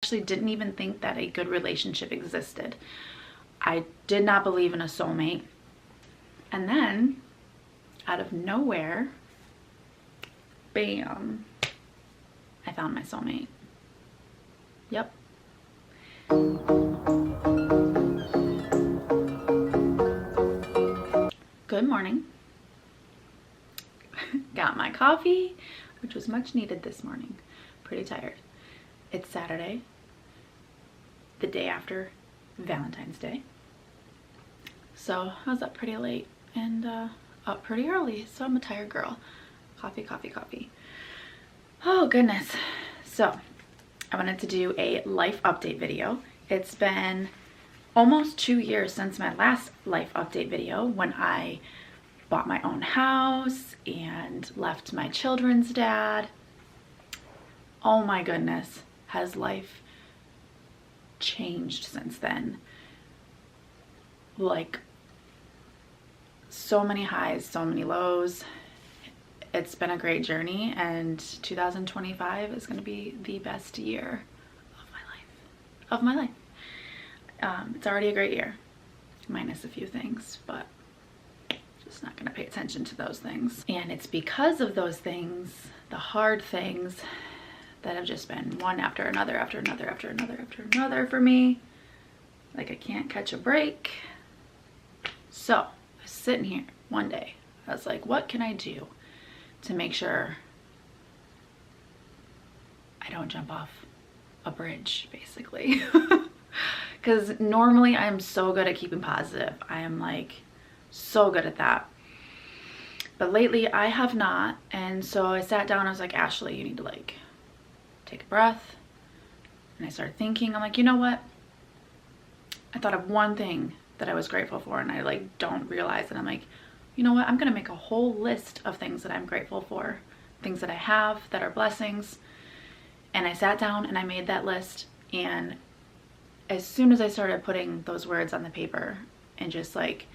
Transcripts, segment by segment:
actually didn't even think that a good relationship existed. I did not believe in a soulmate. And then, out of nowhere, bam, I found my soulmate. Yep. Good morning. Got my coffee, which was much needed this morning. Pretty tired. It's Saturday, the day after Valentine's Day. So I was up pretty late and up pretty early, so I'm a tired girl. Coffee, coffee, coffee. Oh goodness. So I wanted to do a life update video. It's been almost 2 years since my last life update video, when I bought my own house and left my children's dad. Oh my goodness, has life changed since then? Like, so many highs, so many lows. It's been a great journey, and 2025 is going to be the best year of my life. It's already a great year, minus a few things, but just not going to pay attention to those things. And it's because of those things, the hard things, that have just been one after another, after another, after another, after another for me. Like, I can't catch a break. So I was sitting here one day, I was like, what can I do to make sure I don't jump off a bridge, basically? Because normally I'm so good at keeping positive. I am like so good at that. But lately I have not. And so I sat down, I was like, Ashley, you need to like take a breath. And I started thinking, I'm like, you know what? I thought of one thing that I was grateful for, and I like don't realize it. I'm like, you know what? I'm gonna make a whole list of things that I'm grateful for, things that I have that are blessings. And I sat down and I made that list, and as soon as I started putting those words on the paper and just like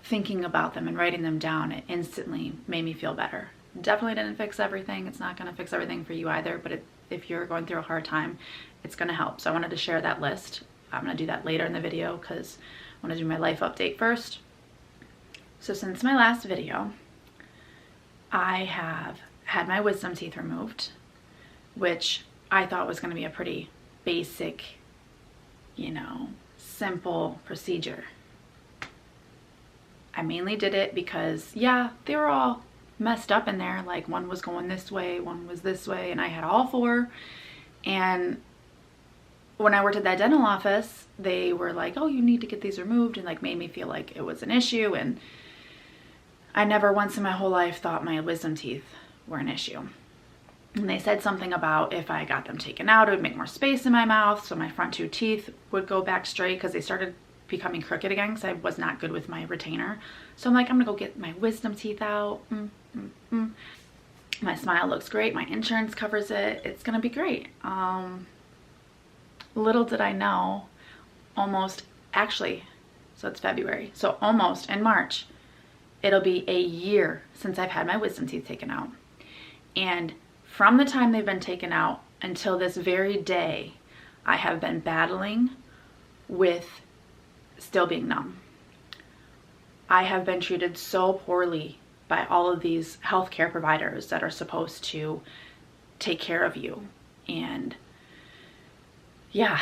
thinking about them and writing them down, it instantly made me feel better. Definitely didn't fix everything. It's not gonna fix everything for you either, but if you're going through a hard time, it's gonna help. So I wanted to share that list. I'm gonna do that later in the video because I wanna do my life update first. So since my last video, I have had my wisdom teeth removed, which I thought was gonna be a pretty basic, you know, simple procedure. I mainly did it because, yeah, they were all messed up in there. Like, one was going this way, one was this way, and I had all four. And when I worked at that dental office, they were like, oh, you need to get these removed, and like made me feel like it was an issue. And I never once in my whole life thought my wisdom teeth were an issue. And they said something about if I got them taken out, it would make more space in my mouth, so my front two teeth would go back straight, because they started becoming crooked again because I was not good with my retainer. So I'm like, I'm gonna go get my wisdom teeth out. My smile looks great, my insurance covers it, it's gonna be great. Little did I know, almost, actually, so it's February, so almost in March, it'll be a year since I've had my wisdom teeth taken out. And from the time they've been taken out until this very day, I have been battling with still being numb. I have been treated so poorly by all of these healthcare providers that are supposed to take care of you. And yeah,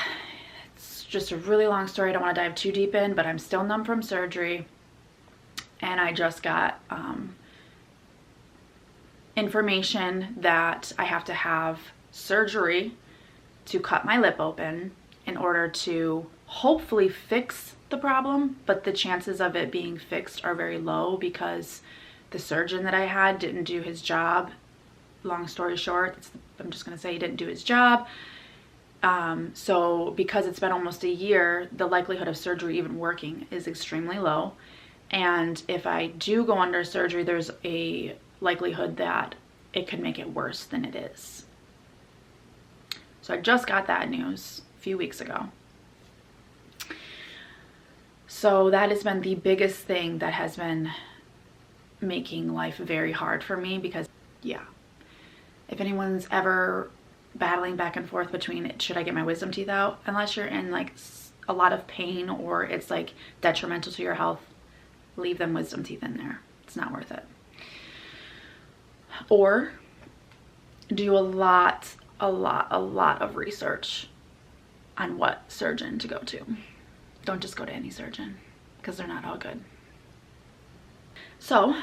it's just a really long story. I don't want to dive too deep in, but I'm still numb from surgery. And I just got information that I have to have surgery to cut my lip open in order to hopefully fix the problem, but the chances of it being fixed are very low because the surgeon that I had didn't do his job. Long story short, I'm just gonna say he didn't do his job. So because it's been almost a year, the likelihood of surgery even working is extremely low. And if I do go under surgery, there's a likelihood that it could make it worse than it is. So I just got that news a few weeks ago. So that has been the biggest thing that has been making life very hard for me because, yeah, if anyone's ever battling back and forth between, should I get my wisdom teeth out? Unless you're in like a lot of pain or it's like detrimental to your health, leave them wisdom teeth in there. It's not worth it. Or do a lot of research on what surgeon to go to. Don't just go to any surgeon, because they're not all good. So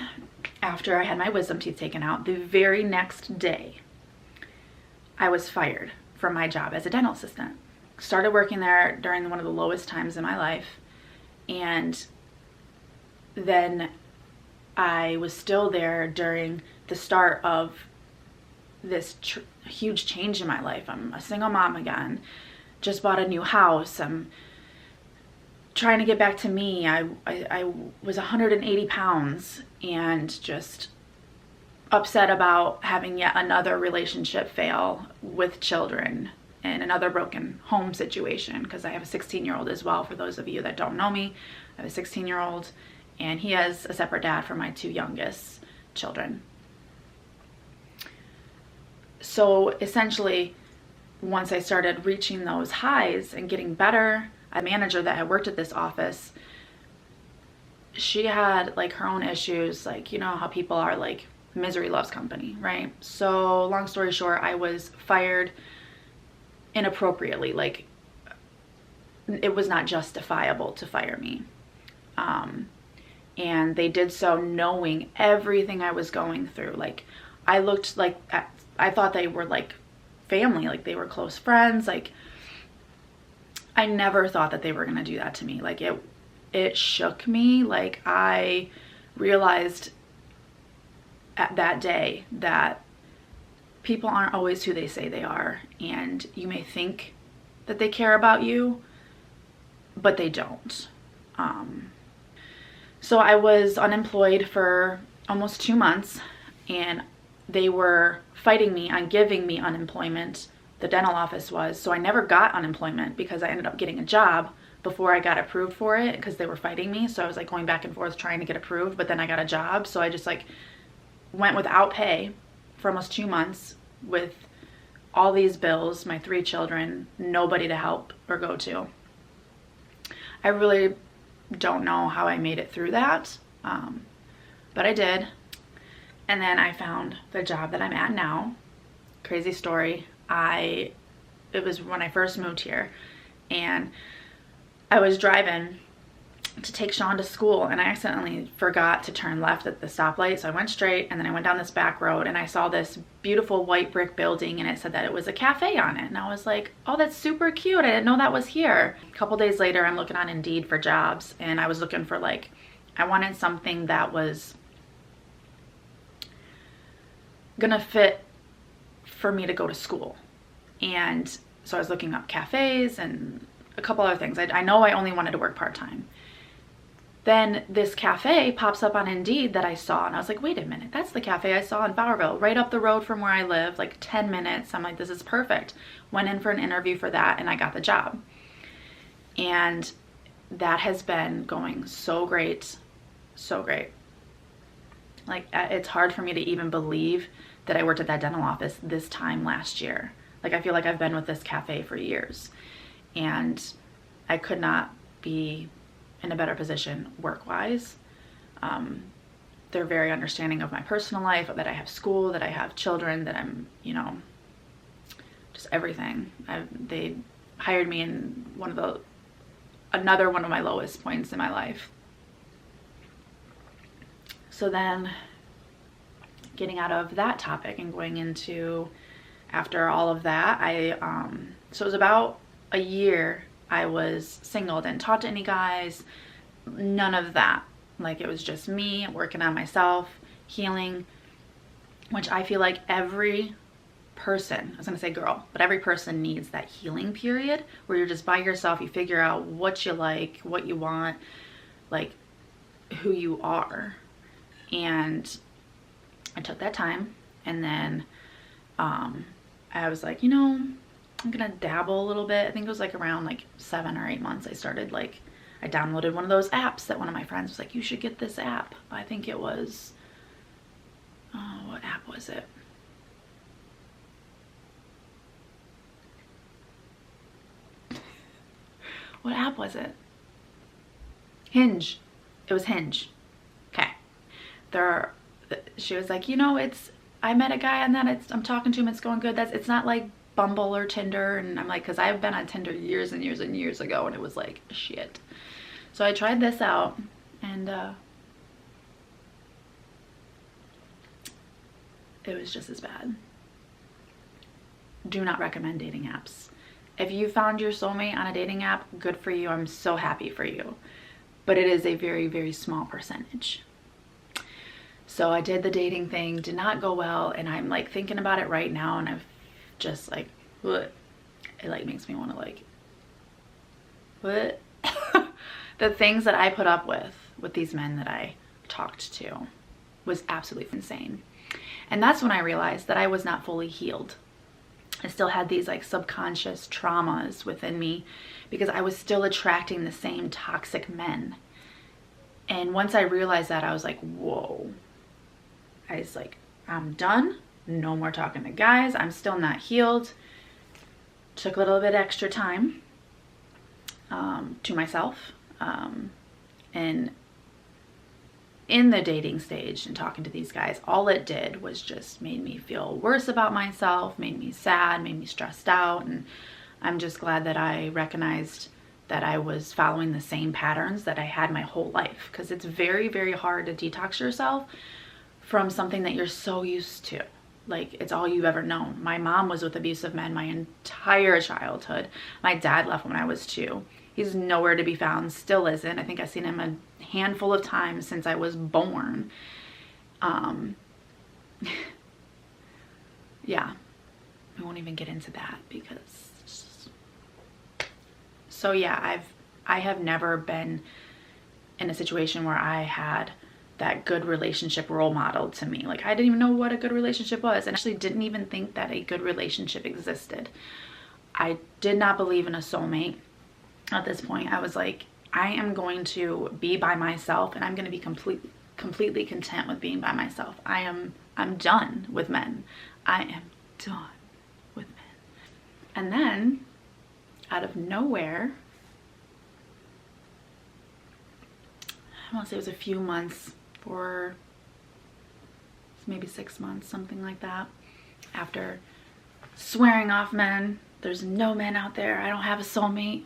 after I had my wisdom teeth taken out, the very next day, I was fired from my job as a dental assistant. Started working there during one of the lowest times in my life, and then I was still there during the start of this huge change in my life. I'm a single mom again, just bought a new house. I'm trying to get back to me. I was 180 pounds and just upset about having yet another relationship fail with children and another broken home situation, because I have a 16-year-old as well. For those of you that don't know me, I have a 16-year-old and he has a separate dad for my 2 youngest children. So essentially, once I started reaching those highs and getting better, a manager that had worked at this office, she had like her own issues, like, you know how people are, like misery loves company, right? So long story short, I was fired inappropriately. Like, it was not justifiable to fire me. And they did so knowing everything I was going through. Like, I looked like, I thought they were like family, like they were close friends. Like, I never thought that they were gonna do that to me. Like, it shook me. Like, I realized at that day that people aren't always who they say they are, and you may think that they care about you, but they don't. So I was unemployed for almost 2 months, and they were fighting me on giving me unemployment. The dental office was. So I never got unemployment because I ended up getting a job before I got approved for it, because they were fighting me. So I was like going back and forth trying to get approved, but then I got a job. So I just like went without pay for almost 2 months with all these bills, my 3 children, nobody to help or go to. I really don't know how I made it through that, but I did. And then I found the job that I'm at now. Crazy story. It was when I first moved here, and I was driving to take Sean to school, and I accidentally forgot to turn left at the stoplight. So I went straight, and then I went down this back road, and I saw this beautiful white brick building, and it said that it was a cafe on it. And I was like, oh, that's super cute. I didn't know that was here. A couple days later, I'm looking on Indeed for jobs, and I was looking for, like, I wanted something that was gonna fit for me to go to school. And so I was looking up cafes and a couple other things. I know I only wanted to work part-time. Then this cafe pops up on Indeed that I saw, and I was like, wait a minute, that's the cafe I saw in Bowerville, right up the road from where I live, like 10 minutes. I'm like, this is perfect. Went in for an interview for that, and I got the job. And that has been going so great, so great. Like, it's hard for me to even believe that I worked at that dental office this time last year. Like, I feel like I've been with this cafe for years, and I could not be in a better position work-wise. They're very understanding of my personal life, that I have school, that I have children, that I'm, you know, just everything. They hired me in another one of my lowest points in my life. So then, getting out of that topic and going into, after all of that, so it was about a year I was single, didn't talk to any guys, none of that. Like, it was just me working on myself, healing, which I feel like every person, I was gonna say girl, but every person needs that healing period where you're just by yourself, you figure out what you like, what you want, like who you are. And I took that time, and then I was like, you know, I'm gonna dabble a little bit. I think it was like around like 7 or 8 months I started, like, I downloaded one of those apps that one of my friends was like, you should get this app. I think it was, what app was it? What app was it? Hinge. It was Hinge. Okay. She was like, you know, I met a guy on that. I'm talking to him. It's going good. It's not like Bumble or Tinder. And I'm like, because I've been on Tinder years and years and years ago, and it was like shit. So I tried this out, and it was just as bad. Do not recommend dating apps. If you found your soulmate on a dating app, good for you. I'm so happy for you. But it is a very, very small percentage. So I did the dating thing, did not go well, and I'm like thinking about it right now, and I've just like, what? It like makes me want to like, what? The things that I put up with these men that I talked to was absolutely insane. And that's when I realized that I was not fully healed. I still had these like subconscious traumas within me because I was still attracting the same toxic men. And once I realized that, I was like, whoa. I was like, I'm done. No more talking to guys. I'm still not healed. Took a little bit extra time to myself. And in the dating stage and talking to these guys, all it did was just made me feel worse about myself, made me sad, made me stressed out. And I'm just glad that I recognized that I was following the same patterns that I had my whole life, because it's very, very hard to detox yourself from something that you're so used to. Like, it's all you've ever known. My mom was with abusive men my entire childhood. My dad left when I was 2. He's nowhere to be found, still isn't. I think I've seen him a handful of times since I was born. Yeah, we won't even get into that because... So yeah, I have never been in a situation where I had that good relationship role modeled to me. Like, I didn't even know what a good relationship was, and actually didn't even think that a good relationship existed. I did not believe in a soulmate. At this point, I was like, I am going to be by myself, and I'm going to be completely content with being by myself. I'm done with men. I am done with men. And then, out of nowhere, I want to say it was a few months, or maybe 6 months, something like that, after swearing off men. There's no men out there. I don't have a soulmate.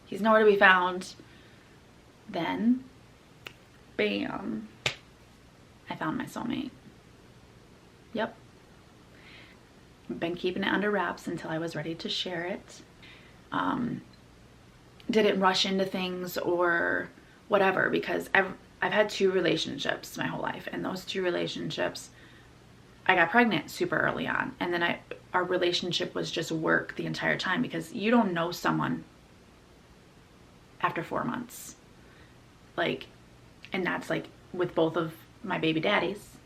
He's nowhere to be found. Then, bam, I found my soulmate. Yep. Been keeping it under wraps until I was ready to share it. Didn't rush into things or whatever, because I've had 2 relationships my whole life, and those 2 relationships, I got pregnant super early on, and then our relationship was just work the entire time, because you don't know someone after 4 months. Like, and that's like with both of my baby daddies.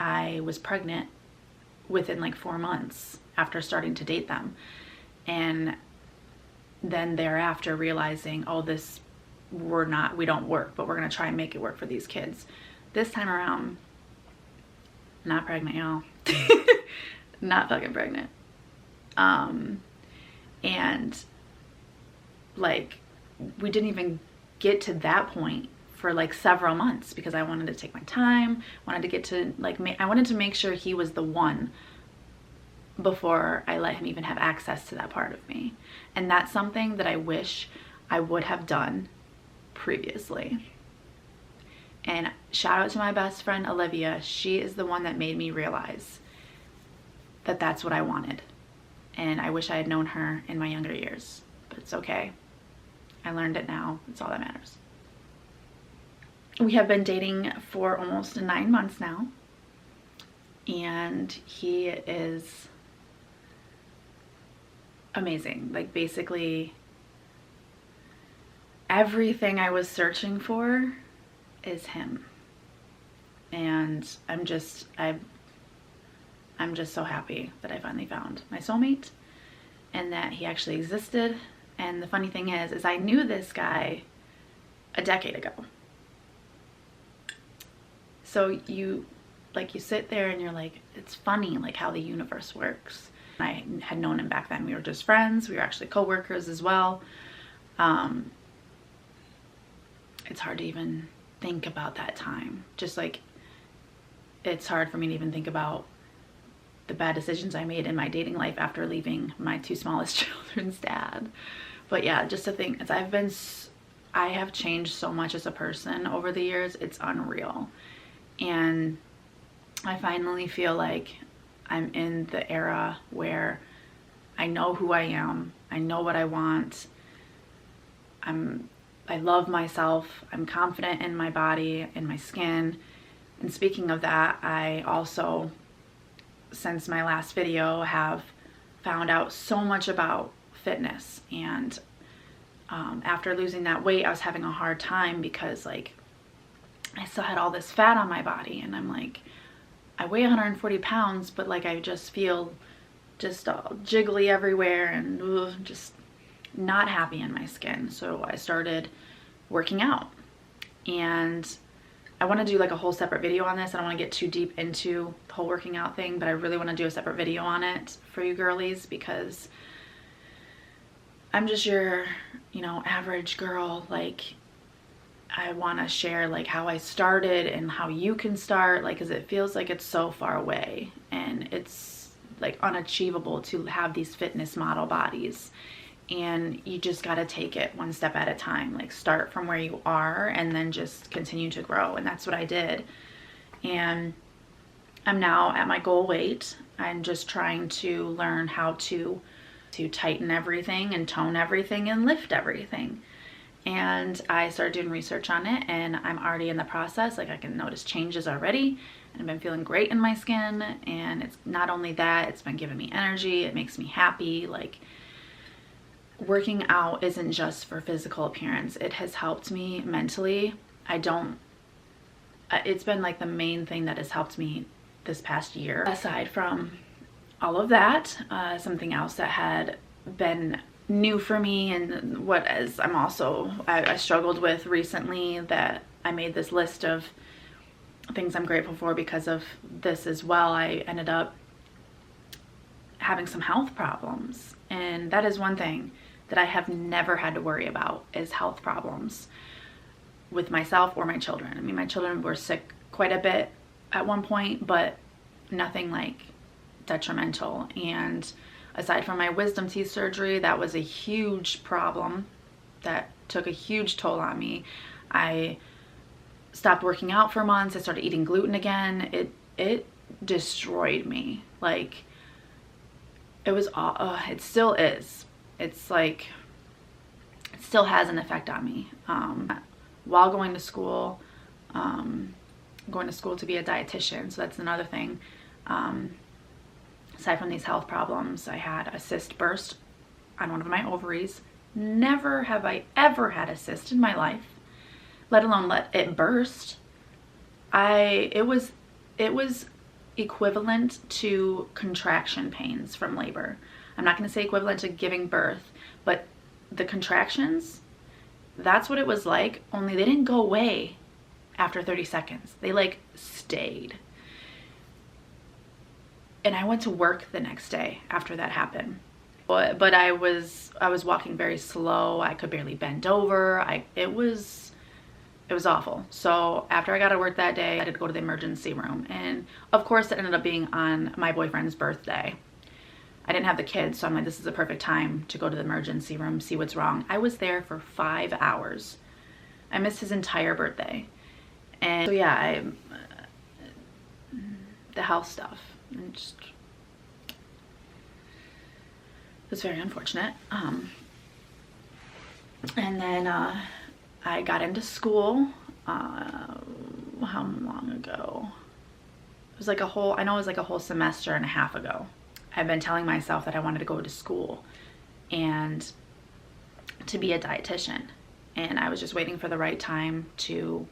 I was pregnant within like 4 months after starting to date them, and then thereafter realizing, oh, we don't work, but we're gonna try and make it work for these kids. This time around, not pregnant, y'all. Not fucking pregnant. And like, we didn't even get to that point for like several months, because I wanted to take my time, wanted to get to like, I wanted to make sure he was the one before I let him even have access to that part of me. And that's something that I wish I would have done previously. And shout out to my best friend Olivia. She is the one that made me realize that that's what I wanted. And I wish I had known her in my younger years, but it's okay. I learned it now. It's all that matters. We have been dating for almost 9 months now, and he is amazing. Like, basically everything I was searching for is him. And I'm just so happy that I finally found my soulmate and that he actually existed. And the funny thing is I knew this guy a decade ago. So you sit there and you're like, it's funny like how the universe works. I had known him back then. We were just friends. We were actually co-workers as well. it's hard to even think about that time. Just like it's hard for me to even think about the bad decisions I made in my dating life after leaving my 2 smallest children's dad. But yeah, just to think, as I have changed so much as a person over the years, it's unreal. And I finally feel like I'm in the era where I know who I am, I know what I want, I love myself, I'm confident in my body, in my skin. And speaking of that, I also, since my last video, have found out so much about fitness. And after losing that weight, I was having a hard time because like I still had all this fat on my body, and I'm like, I weigh 140 pounds, but like I just feel just all jiggly everywhere and just not happy in my skin. So I started working out, and I want to do like a whole separate video on this. I don't want to get too deep into the whole working out thing, but I really want to do a separate video on it for you girlies, because I'm just your, you know, average girl. Like, I want to share like how I started and how you can start, like, because it feels like it's so far away and it's like unachievable to have these fitness model bodies. And you just got to take it one step at a time. Like, start from where you are and then just continue to grow. And that's what I did. And I'm now at my goal weight. I'm just trying to learn how to tighten everything and tone everything and lift everything. And I started doing research on it, and I'm already in the process. Like, I can notice changes already, and I've been feeling great in my skin. And it's not only that, it's been giving me energy. It makes me happy. Like, working out isn't just for physical appearance. It has helped me mentally. It's been like the main thing that has helped me this past year. Aside from all of that, something else that had been new for me, and what as I struggled with recently, that I made this list of things I'm grateful for because of this as well. I ended up having some health problems, and that is one thing that I have never had to worry about, is health problems with myself or my children. I mean, my children were sick quite a bit at one point, but nothing like detrimental. And aside from my wisdom teeth surgery, that was a huge problem that took a huge toll on me. I stopped working out for months. I started eating gluten again. It destroyed me. Like, it was, it still is. It's like, it still has an effect on me. While going to school to be a dietitian, so that's another thing. Aside from these health problems, I had a cyst burst on one of my ovaries. Never have I ever had a cyst in my life, let alone let it burst. It was equivalent to contraction pains from labor. I'm not going to say equivalent to giving birth, but the contractions, that's what it was like, only they didn't go away after 30 seconds. They like stayed. And I went to work the next day after that happened. But I was walking very slow. I could barely bend over. It was awful. So after I got to work that day, I had to go to the emergency room. And of course it ended up being on my boyfriend's birthday. I didn't have the kids, so I'm like, this is the perfect time to go to the emergency room, see what's wrong. I was there for 5 hours. I missed his entire birthday. And so yeah, the health stuff, and just, it was very unfortunate. And then I got into school, how long ago? It was like I know it was like a whole semester and a half ago. I've been telling myself that I wanted to go to school and to be a dietitian. And I was just waiting for the right time to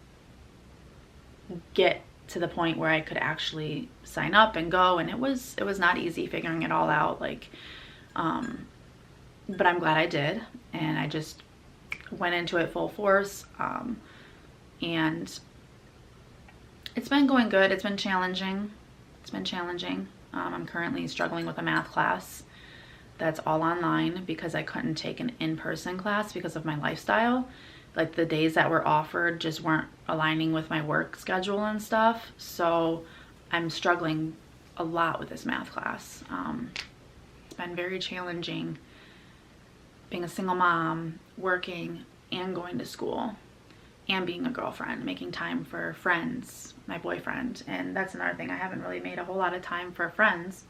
get to the point where I could actually sign up and go. And it was not easy figuring it all out. Like, but I'm glad I did. And I just went into it full force. And it's been going good. It's been challenging. I'm currently struggling with a math class that's all online because I couldn't take an in-person class because of my lifestyle. like the days that were offered just weren't aligning with my work schedule and stuff. So I'm struggling a lot with this math class. It's been very challenging being a single mom, working and going to school, and being a girlfriend, making time for friends, my boyfriend. And that's another thing, I haven't really made a whole lot of time for friends.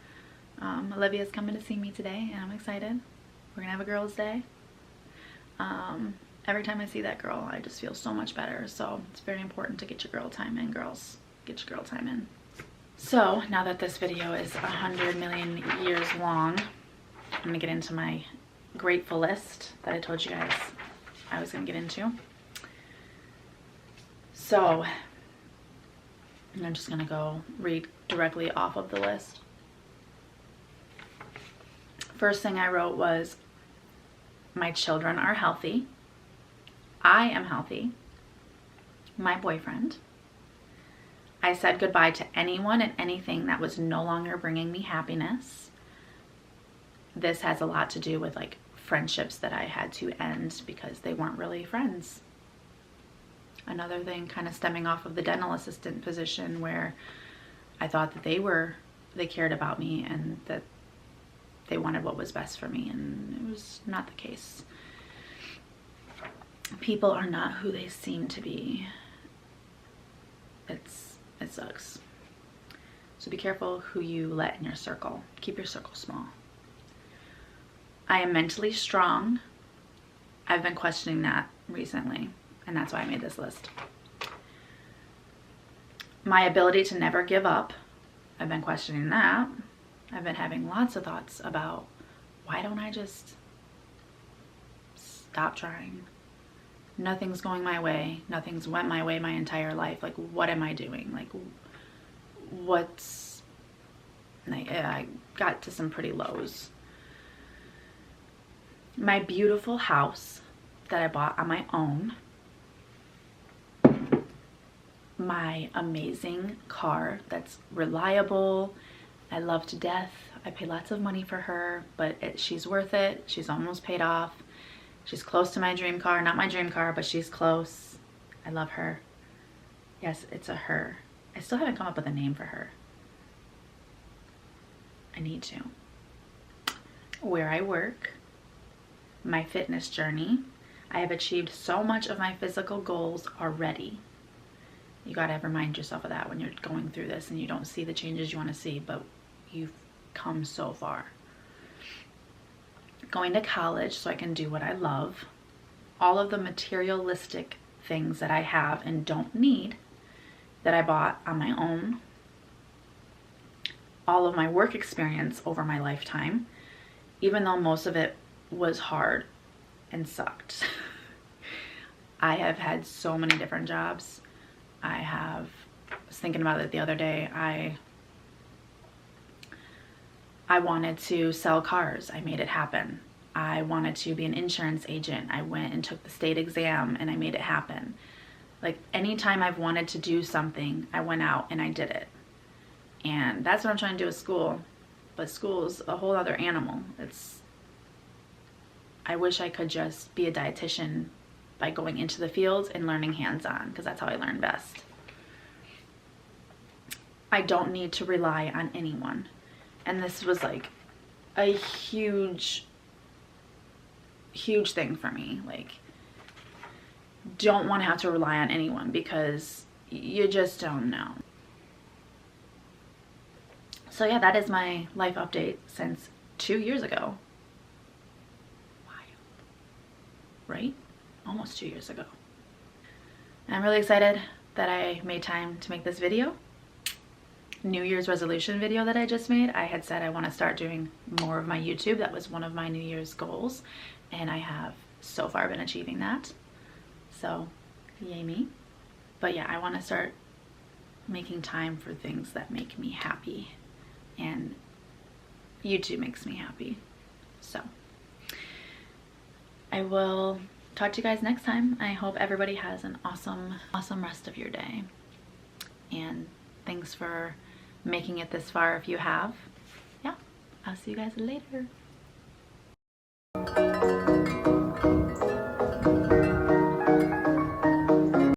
Olivia's coming to see me today and I'm excited. We're gonna have a girls' day. Every time I see that girl, I just feel so much better. So it's very important to get your girl time in, girls. Get your girl time in. So now that this video is 100 million years long, I'm gonna get into my grateful list that I told you guys I was gonna get into. So I'm just gonna go read directly off of the list. First thing I wrote was, my children are healthy. I am healthy. My boyfriend. I said goodbye to anyone and anything that was no longer bringing me happiness. This has a lot to do with like friendships that I had to end because they weren't really friends. Another thing kind of stemming off of the dental assistant position, where I thought that they cared about me and that they wanted what was best for me, and it was not the case. People are not who they seem to be. It sucks. So be careful who you let in your circle. Keep your circle small. I am mentally strong. I've been questioning that recently, and that's why I made this list. My ability to never give up. I've been questioning that. I've been having lots of thoughts about, why don't I just stop trying? Nothing's going my way. Nothing's went my way my entire life. Like, what am I doing? Like, I got to some pretty lows. My beautiful house that I bought on my own. My amazing car that's reliable. I love to death. I pay lots of money for her, but she's worth it. She's almost paid off. She's close to my dream car. Not my dream car, but she's close. I love her. Yes, it's a her. I still haven't come up with a name for her. I need to. Where I work. My fitness journey. I have achieved so much of my physical goals already. You gotta remind yourself of that when you're going through this and you don't see the changes you want to see, but you've come so far. Going to college so I can do what I love. All of the materialistic things that I have and don't need that I bought on my own. All of my work experience over my lifetime, even though most of it was hard and sucked. I have had so many different jobs. I was thinking about it the other day. I wanted to sell cars. I made it happen. I wanted to be an insurance agent. I went and took the state exam and I made it happen. Like, anytime I've wanted to do something, I went out and I did it. And that's what I'm trying to do with school. But school's a whole other animal. I wish I could just be a dietitian by going into the field and learning hands-on, because that's how I learn best. I don't need to rely on anyone. And this was like a huge thing for me. Like, don't want to have to rely on anyone because you just don't know. So yeah, that is my life update since 2 years ago. Wild. Right? Almost 2 years ago. I'm really excited that I made time to make this video. New Year's resolution video that I just made. I had said I want to start doing more of my YouTube. That was one of my New Year's goals, and I have so far been achieving that. So yay me. But yeah, I want to start making time for things that make me happy, and YouTube makes me happy. So I will talk to you guys next time. I hope everybody has an awesome rest of your day, and thanks for making it this far if you have. Yeah, I'll see you guys later.